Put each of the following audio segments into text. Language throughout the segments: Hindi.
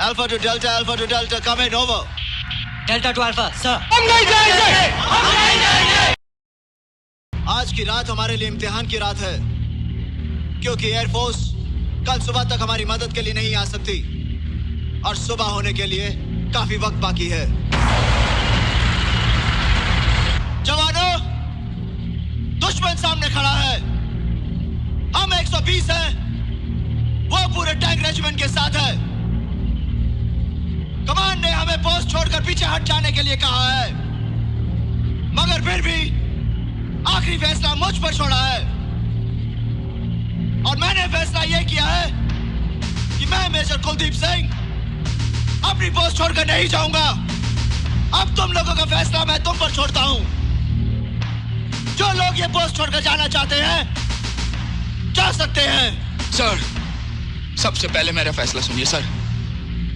Alpha to Delta, come in, over. Delta to Alpha, sir. हम नहीं जाएंगे। आज की रात हमारे लिए इम्तिहान की रात है, क्योंकि एयरफोर्स कल सुबह तक हमारी मदद के लिए नहीं आ सकती और सुबह होने के लिए काफी वक्त बाकी है। जवानों, दुश्मन सामने खड़ा है। हम 120 हैं, वो पूरे टैंक रेजिमेंट के साथ है। कमान ने हमें पोस्ट छोड़कर पीछे हट जाने के लिए कहा है, मगर फिर भी आखिरी फैसला मुझ पर छोड़ा है और मैंने फैसला यह किया है कि मैं मेजर कुलदीप सिंह अपनी पोस्ट छोड़कर नहीं जाऊंगा। अब तुम लोगों का फैसला मैं तुम पर छोड़ता हूं। जो लोग ये पोस्ट छोड़कर जाना चाहते हैं जा सकते हैं। सर, सबसे पहले मेरा फैसला सुनिए सर।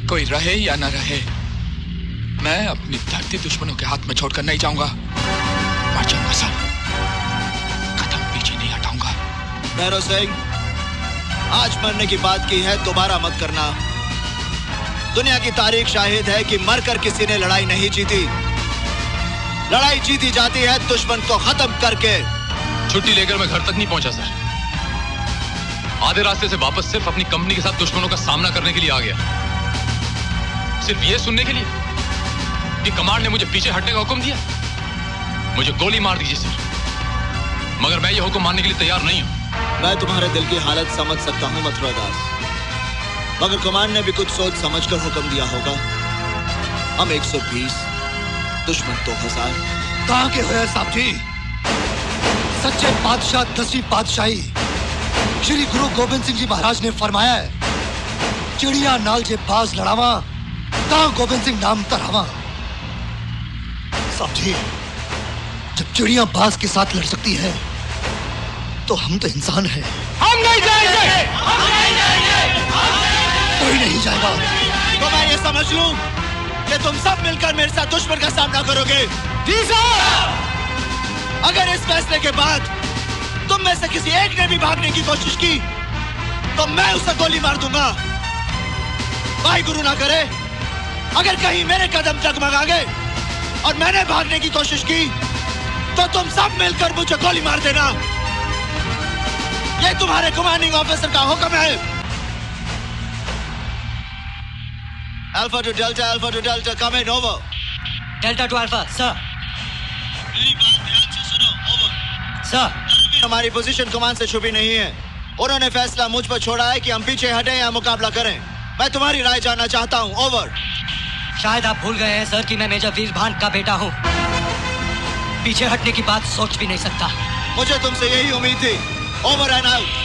कोई रहे या ना रहे, मैं अपनी धरती दुश्मनों के हाथ में छोड़कर नहीं जाऊंगा। मर जाऊंगा सर, कदम पीछे नहीं हटाऊंगा। भैरव सिंह, आज मरने की बात की है, दोबारा मत करना। दुनिया की तारीख शाहिद है कि मरकर किसी ने लड़ाई नहीं जीती। लड़ाई जीती जाती है दुश्मन को खत्म करके। छुट्टी लेकर मैं घर तक नहीं पहुंचा सर। आधे रास्ते से वापस सिर्फ अपनी कंपनी के साथ दुश्मनों का सामना करने के लिए आ गया, सिर्फ ये सुनने के लिए कि कमांड ने मुझे पीछे हटने का हुक्म दिया। मुझे गोली मार दीजिए सर, मगर मैं ये हुक्म मानने के लिए तैयार नहीं हूं। मैं तुम्हारे दिल की हालत समझ सकता हूं मथुरा दास, मगर कमांड ने भी कुछ सोच समझकर हुक्म दिया होगा। हम 120, दुश्मन 2000। कहां के हुए साहब जी? सच्चे बादशाह 10वीं पातशाही श्री गुरु गोबिंद सिंह जी महाराज ने फरमाया है, चिड़िया नाल जे बाज लड़ावा कहां गोबिंद सिंह नाम तरावा। साहब जी, जब चिड़िया बाज के साथ लड़ सकती है तो हम तो इंसान हैं। हम नहीं जाएंगे। हम नहीं जाएंगे। कोई नहीं जाएगा। तो मैं ये समझ लूं कि तुम सब मिलकर मेरे साथ दुश्मन का सामना करोगे? जी साहब। अगर इस फैसले के बाद तुम में से किसी एक ने भी भागने की कोशिश की तो मैं उसे गोली मार दूंगा। भाई गुरु ना करे, अगर कहीं मेरे कदम डगमगा गए और मैंने भागने की कोशिश की तो तुम सब मिलकर मुझे गोली मार देना। ये तुम्हारे कमांडिंग ऑफिसर का हुक्म है। Alpha two delta, come in, over. Delta to Alpha, sir. मेरी बात ध्यान से सुनो, ओवर। Sir. हमारी पोजीशन कमान से छुपी नहीं है। उन्होंने फैसला मुझ पर छोड़ा है कि हम पीछे हटें या मुकाबला करें। मैं तुम्हारी राय जानना चाहता हूं, ओवर। शायद आप भूल गए हैं सर कि मैं मेजर वीरभान का बेटा हूँ। पीछे हटने की बात सोच भी नहीं सकता। मुझे तुमसे यही उम्मीद थी, ओवर एंड आउट।